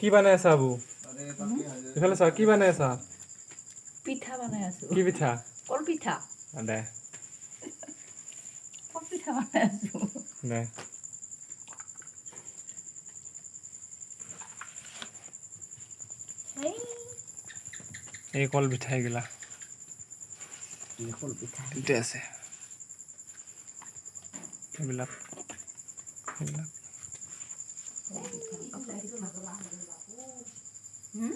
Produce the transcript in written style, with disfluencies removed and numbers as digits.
কি বনাই আছা আবু ইফালে চা কি বনাই আছা পিঠা বনাই আছো কি পিঠা কল পিঠা দে কল পিঠা বনাই আছো দে এই কল পিঠা এগুলা কল পিঠা তিনটে আছে এইবিলাক হুম